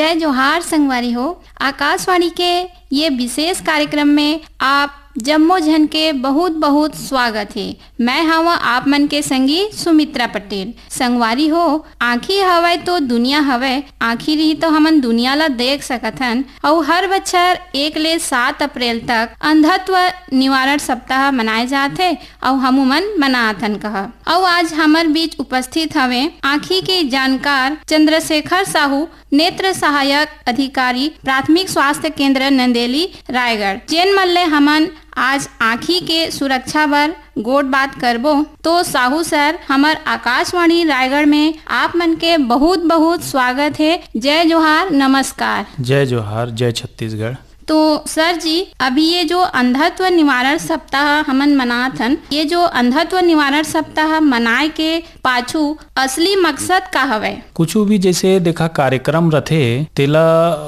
जय जोहार संगवारी हो। आकाशवाणी के ये विशेष कार्यक्रम में आप जम्मो जन के बहुत बहुत स्वागत है। मैं हवा आप मन के संगी सुमित्रा पटेल। संगवारी हो, आँखी हवय तो दुनिया हवय, आँखी रही तो हमन दुनिया ला देख सकत हन। और हर बछर 1 ले 7 अप्रैल तक अंधत्व निवारण सप्ताह मनाए जाथे और हमू मन मनात हन कहा। और आज हमार बीच उपस्थित हवे आँखी के जानकार चंद्रशेखर साहू, नेत्र सहायक अधिकारी, प्राथमिक स्वास्थ्य केंद्र नंदेली रायगढ़। जेन मल्ले हमन आज आँखी के सुरक्षा बर गोट बात करबो। तो साहू सर, हमार आकाशवाणी रायगढ़ में आप मन के बहुत बहुत स्वागत है। जय जोहार, नमस्कार। जय जोहार, जय छत्तीसगढ़। तो सर जी, अभी ये जो अंधत्व निवारण सप्ताह हमन मनात हन, ये जो अंधत्व निवारण सप्ताह मनाए के पाछू असली मकसद का हवय? कुछ भी जैसे देखा कार्यक्रम रथे तेला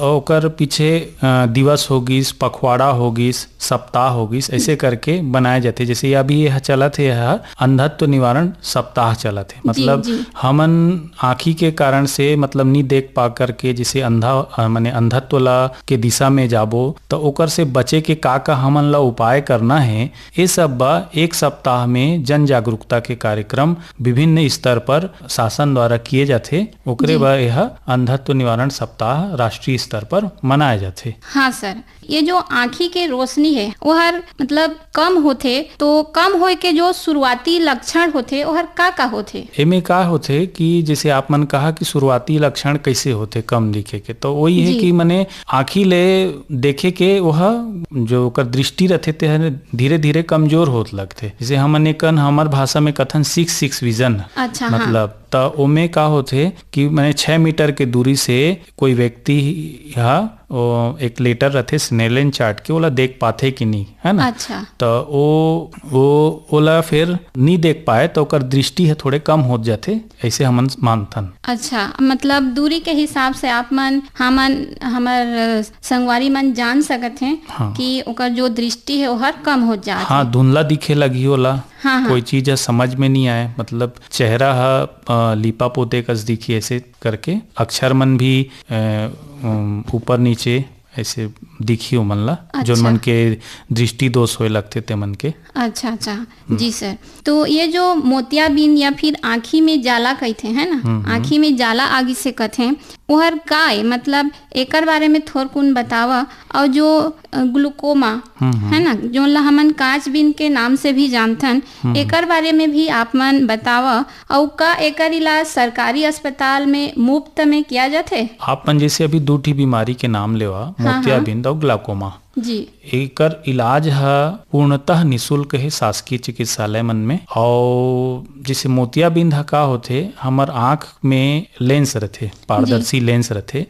ओकर पीछे दिवस होगिस, पखवाड़ा होगिस, सप्ताह होगिस, ऐसे करके बनाए जाते। जैसे अभी यह चलत है, यह अंधत्व निवारण सप्ताह चलत है। मतलब हमन आँखी के कारण से मतलब नहीं देख पा करके जैसे अंधा माने अंधत्व ला के दिशा में जाबो तो ओकर से बचे के का हमन ला उपाय करना है। ये सब बा एक सप्ताह में जन जागरूकता के कार्यक्रम विभिन्न स्तर पर शासन द्वारा किए जाते। ओकरे बा यह अंधत्व निवारण सप्ताह राष्ट्रीय स्तर पर मनाए जाते। हाँ सर, ये जो आँखी के रोशनी है वो हर मतलब कम होथे, तो कम होए के जो शुरुआती लक्षण होथे वो हर का होथे? एमे का होथे कि जैसे आप मन कहा कि शुरुआती लक्षण कैसे होथे कम दिखे के, तो वही है कि मने आँखी ले देखे के वह जो ओकर दृष्टि रथे ते धीरे धीरे कमजोर होत लगथे। जैसे हमन एकन हमर भाषा में कथन 6 विजन। अच्छा, मतलब तो ओमे का होथे कि मैंने 6 मीटर के दूरी से कोई व्यक्ति एक लेटर रथे स्नेलन चार्ट के ओला देख पाथे कि नहीं, है ना? अच्छा। तो वो ओला फिर नहीं देख पाए तो ओकर दृष्टि है थोड़े कम हो जाते, ऐसे हमन मानथन। अच्छा, मतलब दूरी के हिसाब से आप मन हमर संगवारी मन जान सकत हैं। हाँ। कि ओकर जो दृष्टि है वो हर कम हो जाए। हाँ, धुंधला दिखे लगी ओला। हाँ। कोई चीज समझ में नहीं आए, मतलब चेहरा लिपा पोते कस दिखी, ऐसे करके अक्षर मन भी ऊपर नीचे ऐसे दिखियो मन ला। अच्छा। जो मन के दृष्टि दोष होए लगते ते मन के। अच्छा अच्छा, जी सर। तो ये जो मोतियाबिंद या फिर आँखी में जाला कहते हैं ना, आँखी में जाला आगे से कहते ओहर का है, मतलब एकर बारे में थोड़कुन बतावा। और जो ग्लूकोमा है ना, जो ला हमन कांच बिंद के नाम से भी जानथन, एकर बारे में भी आप मन बतावा। और का एकर इलाज सरकारी अस्पताल में मुफ्त में किया जाथे? आप मन जैसे अभी 2 बीमारी के नाम लेवा, मोतियाबिंद और ग्लूकोमा जी। एकर इलाज है पूर्णतः निःशुल्क है शासकीय चिकित्सालय मन में। और जैसे मोतियाबिंद का होथे, हमर आँख में लेंस रथे, पारदर्शी लेंस रथे,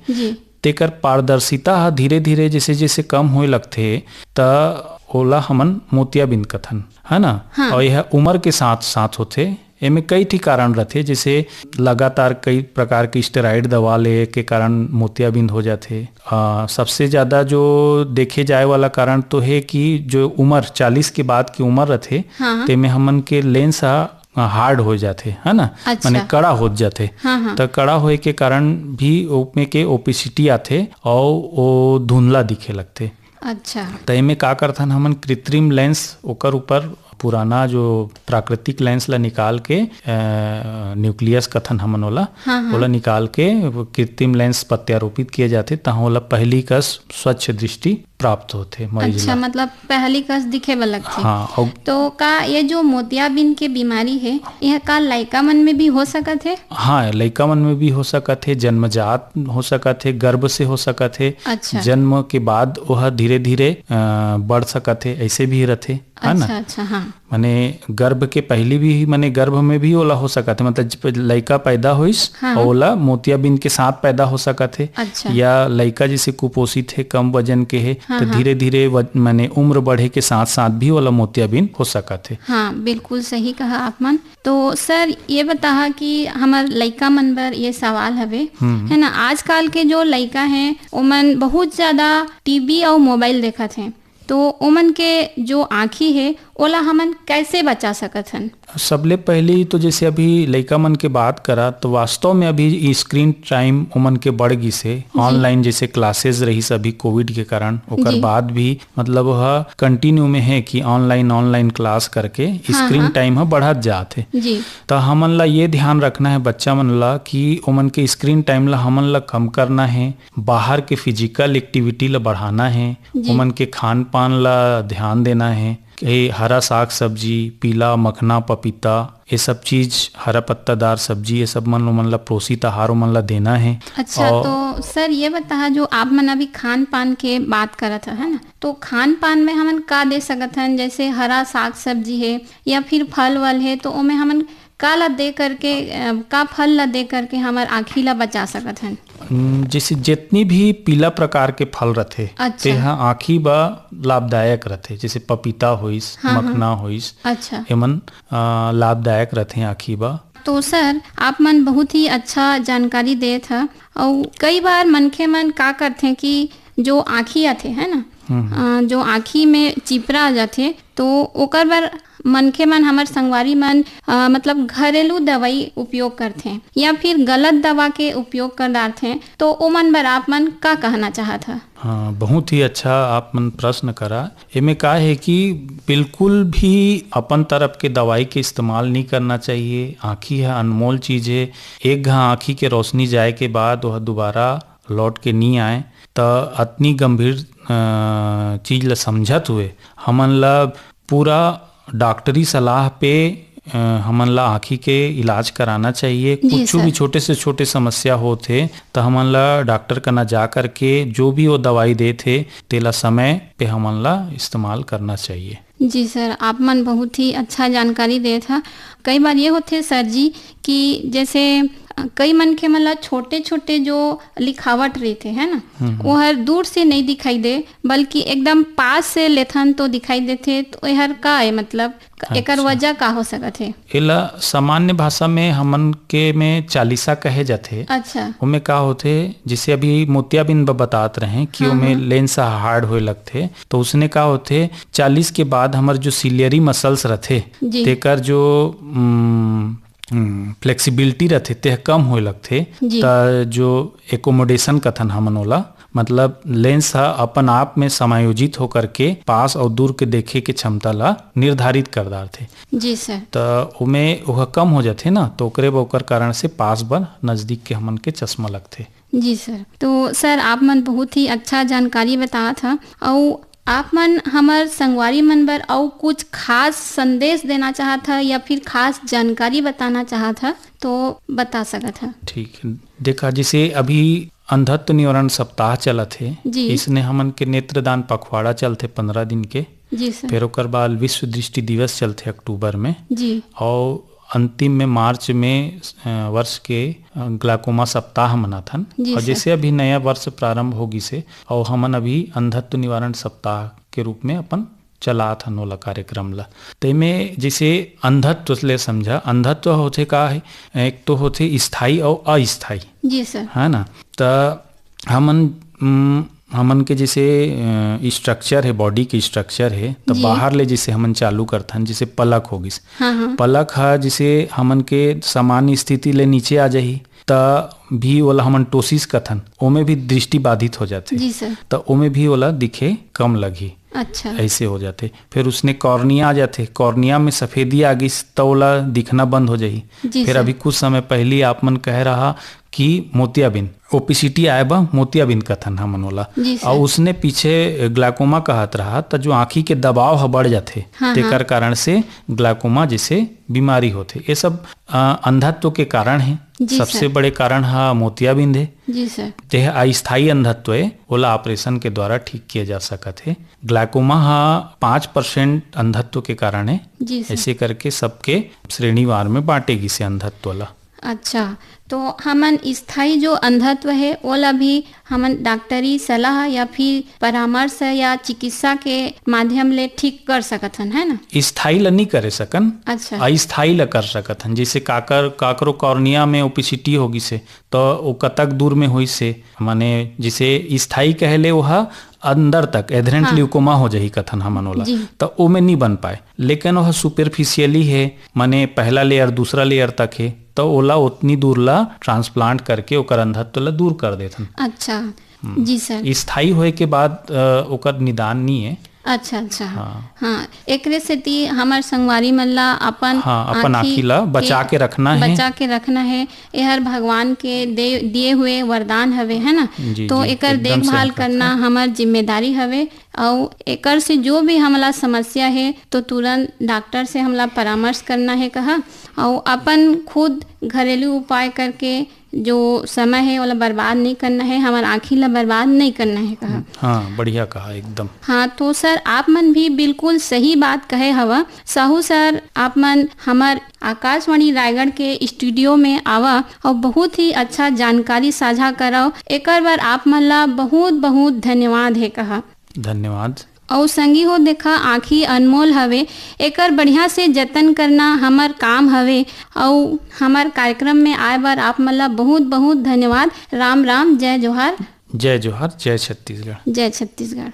तेकर पारदर्शिता धीरे धीरे जैसे जैसे कम होए लगथे त ओला हमन मोतियाबिंद कथन, है ना? हाँ। और यह उम्र के साथ साथ होथे। एमे कई ठी कारण रहते, जैसे लगातार कई प्रकार के स्टेरॉइड दवा ले के कारण मोतियाबिंद हो जाते। सबसे ज्यादा जो देखे जाए वाला कारण तो है कि जो उम्र 40 के बाद की उम्र रहते, हाँ। तेमे हमन के लेंस हार्ड हो जाते, है ना? अच्छा। माने कड़ा हो जाते। हाँ। तो कड़ा होए के कारण भी ओमे के ओपेसिटी आते और वो धुंधला दिखे लगते। अच्छा। तो एमे का करथन हमन कृत्रिम लेंस ओकर ऊपर पुराना जो प्राकृतिक लेंस ला निकाल के न्यूक्लियस कथन हमन ओला, ओला निकाल के कृत्रिम लेंस प्रत्यारोपित किए जाते, तहाँ ओला पहली कस स्वच्छ दृष्टि प्राप्त होते मरीज। अच्छा, मतलब पहली कस दिखे वाला लगथे। हाँ। तो का ये जो मोतियाबिंद के बीमारी है, यह का लइका मन में भी हो सकत है? हाँ, लइका मन में भी हो सकत है, जन्मजात हो सकत है, गर्भ से हो सकत है। अच्छा। जन्म के बाद वह धीरे धीरे बढ़ सकत है, ऐसे भी रहते, है ना? अच्छा। हाँ। माने गर्भ के पहले भी माने गर्भ में भी ओला हो सकत है, मतलब लइका पैदा होइस। हाँ। और ओला मोतियाबिंद के साथ पैदा हो सकत है। अच्छा। या लइका जैसे कुपोषित है, कम वजन के है, तो धीरे धीरे माने उम्र बढ़े के साथ साथ भी ओला मोतियाबिंद हो सकत है। हाँ, बिल्कुल सही कहा आप मन। तो सर ये बता कि हमार लइका मन बर ये सवाल हवे, है ना, आजकल के जो लइका हैं ओमन बहुत ज्यादा टीवी और मोबाइल देखत हैं, तो ओमन के जो आँखी है ओला हमन कैसे बचा सकत हन? सबले पहली तो जैसे अभी लइका मन के बात करा तो वास्तव में अभी स्क्रीन टाइम ओमन के बढ़ गई से ऑनलाइन जैसे क्लासेस रही अभी कोविड के कारण ओकर बाद भी मतलब वह कंटिन्यू में है कि ऑनलाइन क्लास करके स्क्रीन टाइम ह बढ़त जात है। तो हमन ला ये ध्यान रखना है बच्चा मन ला कि ओमन के स्क्रीन टाइम ला हमन ला कम करना है, बाहर के फिजिकल एक्टिविटी ला बढ़ाना है, ओमन के खान पान ला ध्यान देना है कि हरा साग सब्जी, पीला मखना, पपीता, ये सब चीज, हरा पत्तादार सब्जी, ये सब मन ला पोषित आहार मन ला देना है। अच्छा, तो सर ये बता, जो आप मन अभी खान पान के बात करत है ना, तो खान पान में हमन का दे सकत हन? जैसे हरा साग सब्जी है या फिर फल वल है, तो ओमे हमन का ला दे करके, का फल ला दे करके हमार आँखी ला बचा सकत हन? जैसे जितनी भी पीला प्रकार के फल रहते तेहा आँखी बा लाभदायक रहते, जैसे पपीता होइस, मखना होइस, अच्छा, एमन लाभदायक रहते आँखी बा। तो सर आप मन बहुत ही अच्छा जानकारी देत है। और कई बार मनखे मन का करते कि जो आँखी आथे है ना, जो आँखी में चिपरा आ जाते, तो ओकर बर मनखे मन, हमार संगवारी मन मतलब घरेलू दवाई उपयोग करते या फिर गलत दवा के उपयोग कर डालते, तो ओ मन बर आप मन का कहना चाहत है? हाँ, बहुत ही अच्छा आप मन प्रश्न करा। एमे का है कि बिल्कुल भी अपन तरफ के दवाई के इस्तेमाल नहीं करना चाहिए। आँखी है अनमोल चीज है, एक घा आँखी के रोशनी जाए के बाद वह दोबारा लौट के नहीं आए, तो अतनी गंभीर चीज ला समझत हुए हमन ला पूरा डॉक्टरी सलाह पे हमन ला आँखी के इलाज कराना चाहिए। कुछ भी छोटे से छोटे समस्या होते तो हमन ला डॉक्टर कना जा करके जो भी वो दवाई दे थे तेला समय पे हमन ला इस्तेमाल करना चाहिए। जी सर, आप मन बहुत ही अच्छा जानकारी दे था। कई बार ये होते सर जी कि जैसे कई मनखे मन ला छोटे छोटे जो लिखावट रहते है ना, वो हर दूर से नहीं दिखाई दे बल्कि एकदम पास से लेथन तो दिखाई देते, तो यहर का है मतलब? एकर वजह का हो सकत है? एला सामान्य भाषा में हमन के में चालीसा कहे जाते। अच्छा, उमे का होते, जैसे अभी मोतियाबिंद बतात रहे कि उमे लेंस हार्ड होए लगते, तो उसने का होते 40 के बाद हमार जो सिलियरी मसल्स रहते तेकर जो फ्लेक्सिबिलिटी रहते ते कम होए लगते, त जो एकोमोडेशन कथन हमन ओला मतलब लेंस हा अपन आप में समायोजित होकर के पास और दूर के देखे के क्षमता ला निर्धारित कर दाते। जी सर, तो उमे वह कम हो जाते ना, तो ओकर कारण से पास बर नजदीक के हमन के चश्मा लगते। जी सर, तो सर आप मन बहुत ही अच्छा जानकारी बताया था। और आप मन हमार संगवारी मन बर और कुछ खास संदेश देना चाहता है या फिर खास जानकारी बताना चाहता तो बता सकत है? ठीक है, देखा जैसे अभी अंधत्व निवारण सप्ताह चलत है, इसने हमन के नेत्रदान पखवाड़ा चलते 15 दिन के। जी सर, फिर ओकर बाद विश्व दृष्टि दिवस चलते अक्टूबर में जी, और अंतिम में मार्च में वर्ष के ग्लाकोमा सप्ताह मनाथन। और जैसे अभी नया वर्ष प्रारंभ होगी से और हमन अभी अंधत्व निवारण सप्ताह के रूप में अपन चला था नोला कार्यक्रम ला। तेमे जैसे अंधत्व ले समझा, अंधत्व होते का है, एक तो होते स्थायी और अस्थायी। जी सर, है ना, तो हमन के जैसे स्ट्रक्चर है, बॉडी के स्ट्रक्चर है, तो बाहर ले जैसे हमन चालू करथन, जैसे पलक होगी, पलक है जैसे हमन के सामान्य स्थिति ले नीचे आ जाही त भी ओला हमन टोसिस कथन, ओमे भी दृष्टि बाधित हो जाते, तो ओमे भी ओला दिखे कम लगी। अच्छा, ऐसे हो जाते। फिर उसने कॉर्निया आ जाते, कॉर्निया में सफेदी आ गई तो ओला दिखना बंद हो जाही। फिर अभी कुछ समय पहले आप मन कह रहा कि मोतियाबिंद ओपिसिटी आए बा मोतियाबिंद कथन हमन ओला, और उसने पीछे ग्लाकोमा कहत रहा, तो जो आँखी के दबाव बढ़ जाते तेकर कारण से ग्लाकोमा जैसे बीमारी होते। ये सब अंधत्व के कारण है। सबसे बड़े कारण है मोतियाबिंद है। जी सर, यह अस्थायी अंधत्व है, ओला ऑपरेशन के द्वारा ठीक किया जा सकत है। ग्लाकोमा 5% अंधत्व के कारण है। ऐसे करके सबके श्रेणीवार में बांटेगी से अंधत्व ला। अच्छा, तो हमन स्थायी जो अंधत्व है ओला भी हमन डॉक्टरी सलाह या फिर परामर्श या चिकित्सा के माध्यम ले ठीक कर सकत हन, है ना? स्थायी ला नहीं करे सकन। अच्छा, अस्थायी ला कर सकत हन। जैसे काकरो कॉर्निया में ओपिसिटी होगी से तो वो कतक दूर में हुई से, माने जिसे स्थायी कहले वह अंदर तक एधरेंट हाँ। ल्यूकोमा हो जाही कथन हमन ओला, जी। तो ओमे नहीं बन पाए। लेकिन वह सुपरफिशियली है, माने पहला लेयर दूसरा लेयर तक है, तो ओला उतनी दूर ला ट्रांसप्लांट करके ओकर अंधत्व ला दूर कर देथन। अच्छा जी सर। स्थायी होए के बाद ओकर निदान नहीं है। अच्छा अच्छा हाँ। हाँ, एकरे सेती हमर संगवारी मन ला अपन अपन आँखी ला बचा के रखना है। बचा के रखना है। यहर भगवान के दिए हुए वरदान हवे, है ना। जी, तो जी, एकर एकदम देखभाल सही करना हमर जिम्मेदारी हवे। और एकर से जो भी हमला समस्या है तो तुरंत डॉक्टर से हमला परामर्श करना है कहा। और अपन खुद घरेलू उपाय करके जो समय है वाला बर्बाद नहीं करना है, हमार आँखी ला बर्बाद नहीं करना है कहा। हाँ, बढ़िया कहा एकदम। हाँ, तो सर आप मन भी बिल्कुल सही बात कहे हवा। साहू सर, आप मन हमार आकाशवाणी रायगढ़ के स्टूडियो में आवा और बहुत ही अच्छा जानकारी साझा कराओ। एकर बार आप मन ला बहुत बहुत धन्यवाद है कहा। धन्यवाद। और संगी हो देखा, आँखी अनमोल हवे, एकर बढ़िया से जतन करना हमार काम हवे। और हमार कार्यक्रम में आए बार आप मन ला बहुत बहुत धन्यवाद। राम राम, जय जोहार। जय जोहार, जय छत्तीसगढ़। जय छत्तीसगढ़।